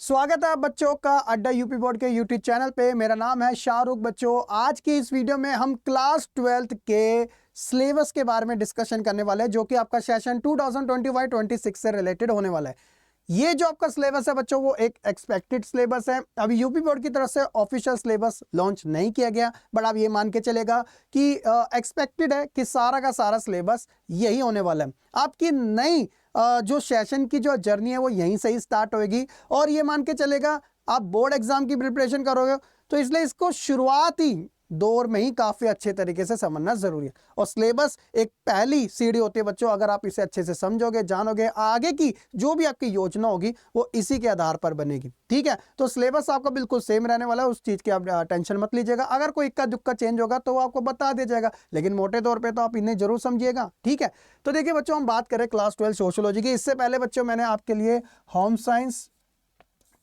स्वागत है बच्चों का अड्डा यूपी बोर्ड के यूट्यूब चैनल पे। मेरा नाम है शाहरुख। बच्चों, आज की इस वीडियो में हम क्लास 12th के सिलेबस के बारे में डिस्कशन करने वाले हैं, जो कि आपका सेशन 2025-26 से रिलेटेड होने वाला है। ये जो आपका सिलेबस है बच्चों, वो एक एक्सपेक्टेड सिलेबस है। अभी यूपी बोर्ड की तरफ से ऑफिशियल सिलेबस लॉन्च नहीं किया गया, बट आप ये मान के चलेगा कि एक्सपेक्टेड है कि सारा का सारा सिलेबस यही होने वाला है। आपकी नई जो सेशन की जो जर्नी है वो यहीं से ही स्टार्ट होगी, और ये मान के चलेगा आप बोर्ड एग्जाम की प्रिपरेशन करोगे, तो इसलिए इसको शुरुआती दौर में ही काफी अच्छे तरीके से समझना जरूरी है। और सिलेबस एक पहली सीढ़ी होती है बच्चों, अगर आप इसे अच्छे से समझोगे, जानोगे, आगे की जो भी आपकी योजना होगी वो इसी के आधार पर बनेगी। ठीक है, तो सिलेबस आपका बिल्कुल सेम रहने वाला है, उस चीज की आप टेंशन मत लीजिएगा। अगर कोई इक्का दुक्का चेंज होगा तो वो आपको बता दिया जाएगा, लेकिन मोटे तौर पर तो आप इन्हें जरूर समझिएगा। ठीक है, तो देखिए बच्चों, हम बात करें क्लास 12 सोशियोलॉजी की। इससे पहले बच्चों मैंने आपके लिए होम साइंस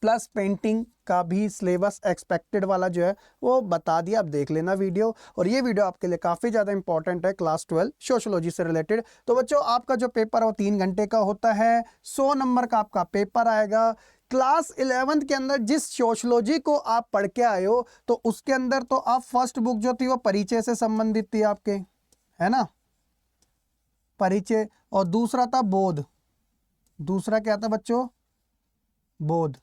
प्लस पेंटिंग का भी सिलेबस एक्सपेक्टेड वाला जो है वो बता दिया। आप देख लेना वीडियो, और ये वीडियो आपके लिए काफ़ी ज़्यादा इंपॉर्टेंट है क्लास 12 सोशियोलॉजी से रिलेटेड। तो बच्चों, आपका जो पेपर है वो 3 घंटे का होता है, 100 नंबर का आपका पेपर आएगा। क्लास 11th के अंदर जिस सोशियोलॉजी को आप पढ़ के आए हो, तो उसके अंदर तो आप फर्स्ट बुक जो थी वो परिचय से संबंधित थी आपके, है ना, परिचय। और दूसरा था बोध। दूसरा क्या था बच्चों? बोध।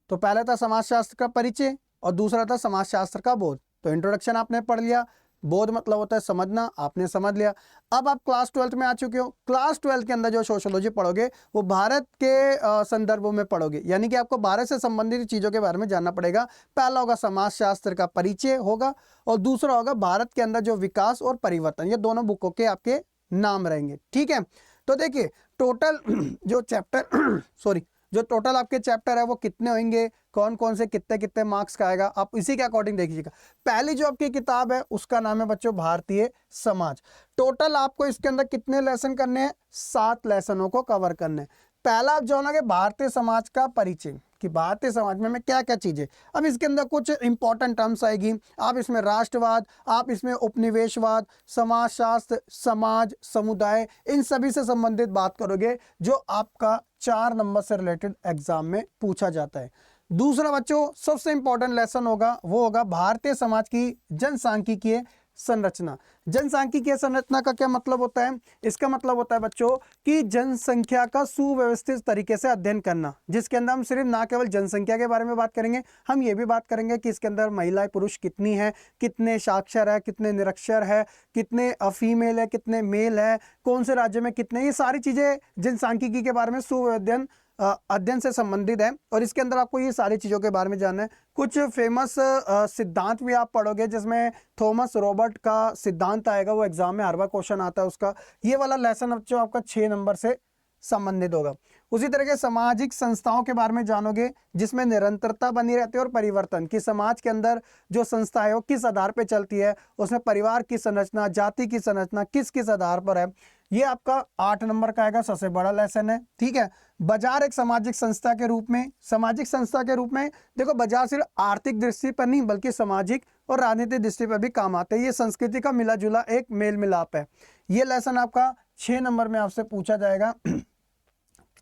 तो पहला था समाजशास्त्र का परिचय और दूसरा था समाजशास्त्र का बोध। तो इंट्रोडक्शन आपने पढ़ लिया, बोध मतलब होता है समझना, आपने समझ लिया। अब आप क्लास 12th में आ चुके हो। क्लास 12 के अंदर जो सोशियोलॉजी पढ़ोगे वो भारत के संदर्भों में पढ़ोगे, यानी कि आपको भारत से संबंधित चीज़ों के बारे में जानना पड़ेगा। पहला होगा समाजशास्त्र का परिचय होगा, और दूसरा होगा भारत के अंदर जो विकास और परिवर्तन। ये दोनों बुकों के आपके नाम रहेंगे। ठीक है, तो देखिए टोटल जो चैप्टर जो टोटल आपके चैप्टर है वो कितने होंगे, कौन कौन से कितने कितने मार्क्स का आएगा, आप इसी के अकॉर्डिंग देखिएगा। पहली जो आपकी किताब है उसका नाम है बच्चों भारतीय समाज। टोटल आपको इसके अंदर कितने लेसन करने हैं? 7 लेसनों को कवर करने हैं। पहला आप जो होना भारतीय समाज का परिचय, कि भारतीय समाज में क्या क्या चीजें। अब इसके अंदर कुछ इंपॉर्टेंट टर्म्स आएगी। आप इसमें राष्ट्रवाद, आप इसमें उपनिवेशवाद, समाजशास्त्र, समाज, समुदाय, इन सभी से संबंधित बात करोगे, जो आपका 4 नंबर से रिलेटेड एग्जाम में पूछा जाता है। दूसरा बच्चों सबसे इंपॉर्टेंट लेसन होगा, वो होगा भारतीय समाज की जनसांख्यिकीय संरचना। जनसांख्यिकीय संरचना का क्या मतलब होता है? इसका मतलब होता है बच्चों कि जनसंख्या का सुव्यवस्थित तरीके से अध्ययन करना, जिसके अंदर हम सिर्फ ना केवल जनसंख्या के बारे में बात करेंगे, हम ये भी बात करेंगे कि इसके अंदर महिलाएं पुरुष कितनी है, कितने साक्षर है, कितने निरक्षर है, कितने फीमेल है, कितने मेल है, कौन से राज्य में कितने। ये सारी चीजें जनसांख्यिकी के बारे में अध्ययन से संबंधित है, और इसके अंदर आपको ये सारी चीज़ों के बारे में जानना है। कुछ फेमस सिद्धांत भी आप पढ़ोगे, जिसमें थॉमस रॉबर्ट का सिद्धांत आएगा, वो एग्जाम में हर बार क्वेश्चन आता है उसका। ये वाला लेसन जो आपका 6 नंबर से संबंधित होगा। उसी तरह के सामाजिक संस्थाओं के बारे में जानोगे, जिसमें निरंतरता बनी रहती है और परिवर्तन, कि समाज के अंदर जो संस्था है वो किस आधार पर चलती है, उसमें परिवार की संरचना, जाति की संरचना किस किस आधार पर है। ये आपका 8 नंबर का आएगा, सबसे बड़ा लेसन है। ठीक है, बाजार एक सामाजिक संस्था के रूप में, सामाजिक संस्था के रूप में देखो, बाजार सिर्फ आर्थिक दृष्टि पर नहीं बल्कि सामाजिक और राजनीतिक दृष्टि पर भी काम आते हैं। ये संस्कृति का मिला जुला एक मेल मिलाप है। ये लेसन आपका 6 नंबर में आपसे पूछा जाएगा।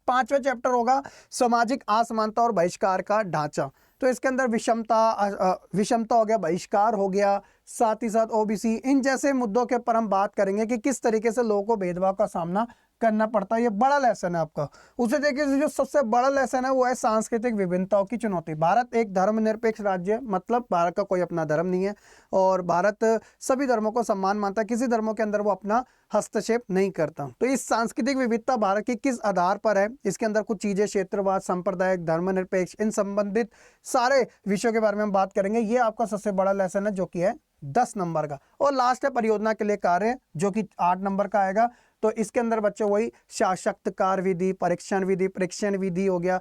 5वां चैप्टर होगा सामाजिक असमानता और बहिष्कार का ढांचा। तो इसके अंदर विषमता हो गया, बहिष्कार हो गया, साथ ही साथ ओबीसी, इन जैसे मुद्दों के ऊपर हम बात करेंगे कि किस तरीके से लोगों को भेदभाव का सामना करना पड़ता है। ये बड़ा लेसन है आपका। उसे देखिए, जो सबसे बड़ा लेसन है वो है सांस्कृतिक विभिन्नताओं की चुनौती। भारत एक धर्मनिरपेक्ष राज्य है, मतलब भारत का कोई अपना धर्म नहीं है, और भारत सभी धर्मों को सम्मान मानता है, किसी धर्मों के अंदर वो अपना हस्तक्षेप नहीं करता। तो इस सांस्कृतिक विविधता भारत की किस आधार पर है, इसके अंदर कुछ चीजें क्षेत्रवाद, सांप्रदायिक, धर्मनिरपेक्ष, इन संबंधित सारे विषयों के बारे में हम बात करेंगे। ये आपका सबसे बड़ा लेसन है, जो कि है 10 नंबर का। और लास्ट है परियोजना के लिए कार्य, जो कि 8 नंबर का आएगा। तो इसके अंदर बच्चों वही साक्षात्कार विधि, परीक्षण विधि, परीक्षण विधि हो गया,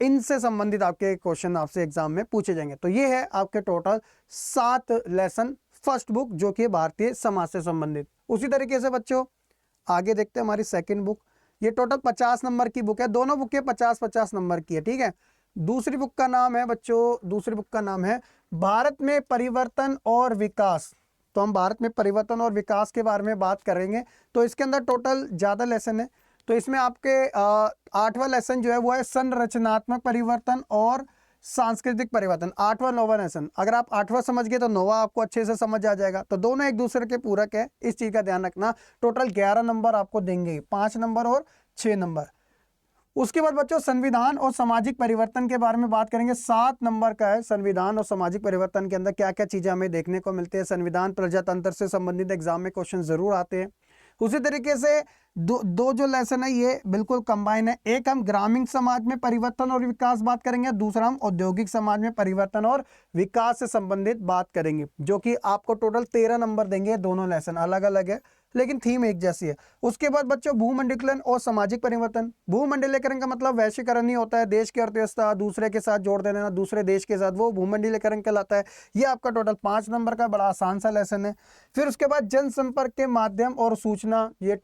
इनसे संबंधित आपके क्वेश्चन आपसे एग्जाम में पूछे जाएंगे। तो ये है आपके टोटल 7 लेसन फर्स्ट बुक, जो कि भारतीय समाज से संबंधित। उसी तरीके से बच्चों आगे देखते हैं हमारी सेकंड बुक। ये टोटल 50 नंबर की बुक है, दोनों बुकें 50-50 नंबर की है। ठीक है, दूसरी बुक का नाम है बच्चों, दूसरी बुक का नाम है भारत में परिवर्तन और विकास। तो हम भारत में परिवर्तन और विकास के बारे में बात करेंगे। तो इसके अंदर टोटल ज़्यादा लेसन है, तो इसमें आपके 8वां लेसन जो है वो है संरचनात्मक परिवर्तन और सांस्कृतिक परिवर्तन। 8वां 9वां लेसन, अगर आप 8वां समझ गए तो 9वां आपको अच्छे से समझ आ जाएगा। तो दोनों एक दूसरे के पूरक है, इस चीज का ध्यान रखना। टोटल 11 नंबर आपको देंगे, 5 नंबर और 6 नंबर। उसके बाद बच्चों संविधान और सामाजिक परिवर्तन के बारे में बात करेंगे। 7 नंबर का है संविधान और सामाजिक परिवर्तन के अंदर क्या क्या चीजें हमें देखने को मिलती है। संविधान प्रजातंत्र से संबंधित एग्जाम में क्वेश्चन जरूर आते हैं। उसी तरीके से दो जो लेसन है ये बिल्कुल कंबाइन है। एक हम ग्रामीण समाज में परिवर्तन और विकास बात करेंगे, दूसरा हम औद्योगिक समाज में परिवर्तन और विकास से संबंधित बात करेंगे, जो कि आपको टोटल 13 नंबर देंगे। दोनों लेसन अलग अलग है लेकिन थीम एक जैसी है। उसके बाद बच्चों भूमंडलीकरण और सामाजिक परिवर्तन। भूमंडलीकरण का मतलब वैश्वीकरण ही होता है, देश की अर्थव्यवस्था दूसरे के साथ जोड़ देना, दूसरे देश के साथ, वो भूमंडलीकरण कहलाता है। ये आपका टोटल 5 नंबर का बड़ा आसान सा लेसन है। फिर उसके बाद जनसंपर्क के माध्यम और सूचना, ये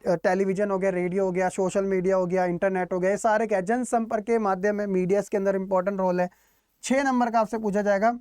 टेलीविजन हो गया, रेडियो हो गया, सोशल मीडिया हो गया, इंटरनेट हो गया, ये सारे क्या जनसंपर्क के माध्यम है। मीडिया के अंदर इंपॉर्टेंट रोल है। 6 नंबर का आपसे पूछा जाएगा।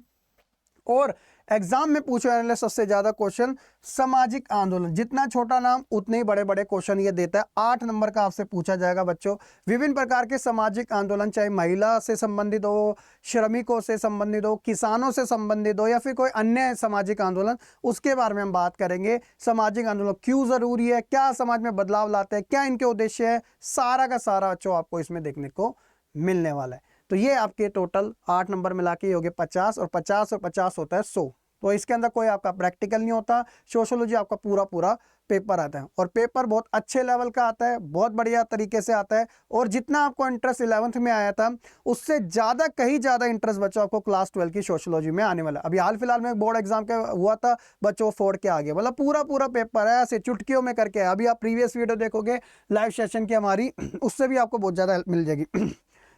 और एग्जाम में पूछने वाले सबसे ज्यादा क्वेश्चन सामाजिक आंदोलन, जितना छोटा नाम उतने ही बड़े बड़े क्वेश्चन ये देता है। 8 नंबर का आपसे पूछा जाएगा बच्चों। विभिन्न प्रकार के सामाजिक आंदोलन, चाहे महिला से संबंधित हो, श्रमिकों से संबंधित हो, किसानों से संबंधित हो, या फिर कोई अन्य सामाजिक आंदोलन, उसके बारे में हम बात करेंगे। सामाजिक आंदोलन क्यों जरूरी है, क्या समाज में बदलाव लाते हैं, क्या इनके उद्देश्य है, सारा का सारा बच्चों आपको इसमें देखने को मिलने वाला है। तो ये आपके टोटल 8 नंबर मिला के हो गए 50, और 50 और 50 होता है 100। तो इसके अंदर कोई आपका प्रैक्टिकल नहीं होता। सोशियोलॉजी आपका पूरा पूरा पेपर आता है, और पेपर बहुत अच्छे लेवल का आता है, बहुत बढ़िया तरीके से आता है। और जितना आपको इंटरेस्ट 11th में आया था उससे ज़्यादा, कहीं ज़्यादा इंटरेस्ट बच्चों आपको क्लास 12 की सोशियोलॉजी में आने वाला। अभी हाल फिलहाल में बोर्ड एग्जाम का हुआ था, बच्चों फोड़ के आ गए, मतलब पूरा पूरा पेपर है ऐसे चुटकियों में करके। अभी आप प्रीवियस वीडियो देखोगे लाइव सेशन की हमारी, उससे भी आपको बहुत ज़्यादा हेल्प मिल जाएगी।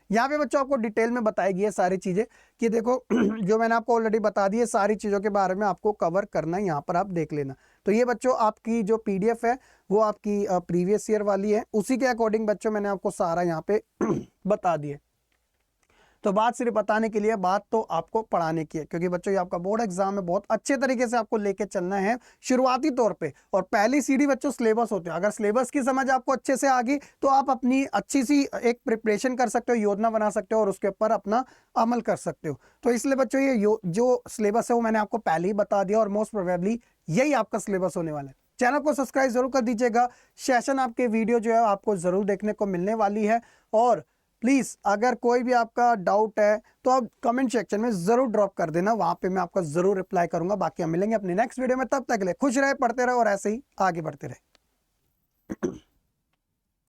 यहाँ पे बच्चों आपको डिटेल में बताएगी ये सारी चीज़ें कि देखो जो मैंने आपको ऑलरेडी बता दी है, सारी चीज़ों के बारे में आपको कवर करना है, यहाँ पर आप देख लेना। तो ये बच्चों आपकी जो PDF है वो आपकी प्रीवियस ईयर वाली है, उसी के अकॉर्डिंग बच्चों मैंने आपको सारा यहाँ पे बता दिए। तो बात सिर्फ बताने के लिए, बात तो आपको पढ़ाने की है, क्योंकि बच्चों ये आपका बोर्ड एग्जाम है, बहुत अच्छे तरीके से आपको लेके चलना है शुरुआती तौर पे। और पहली सीढ़ी बच्चों सिलेबस होते हैं। अगर सिलेबस की समझ आपको अच्छे से आ गई तो आप अपनी अच्छी सी एक प्रिपरेशन कर सकते हो, योजना बना सकते हो और उसके ऊपर अपना अमल कर सकते हो। तो इसलिए बच्चों ये जो सिलेबस है वो मैंने आपको पहले ही बता दिया, और मोस्ट प्रोबेबली यही आपका सिलेबस होने वाला है। चैनल को सब्सक्राइब जरूर कर दीजिएगा। सेशन आपके वीडियो जो है आपको जरूर देखने को मिलने वाली है। और प्लीज़ अगर कोई भी आपका डाउट है तो आप कमेंट सेक्शन में ज़रूर ड्रॉप कर देना, वहाँ पे मैं आपका ज़रूर रिप्लाई करूँगा। बाकी हम मिलेंगे अपनी नेक्स्ट वीडियो में, तब तक के लिए खुश रहे, पढ़ते रहे और ऐसे ही आगे बढ़ते रहे।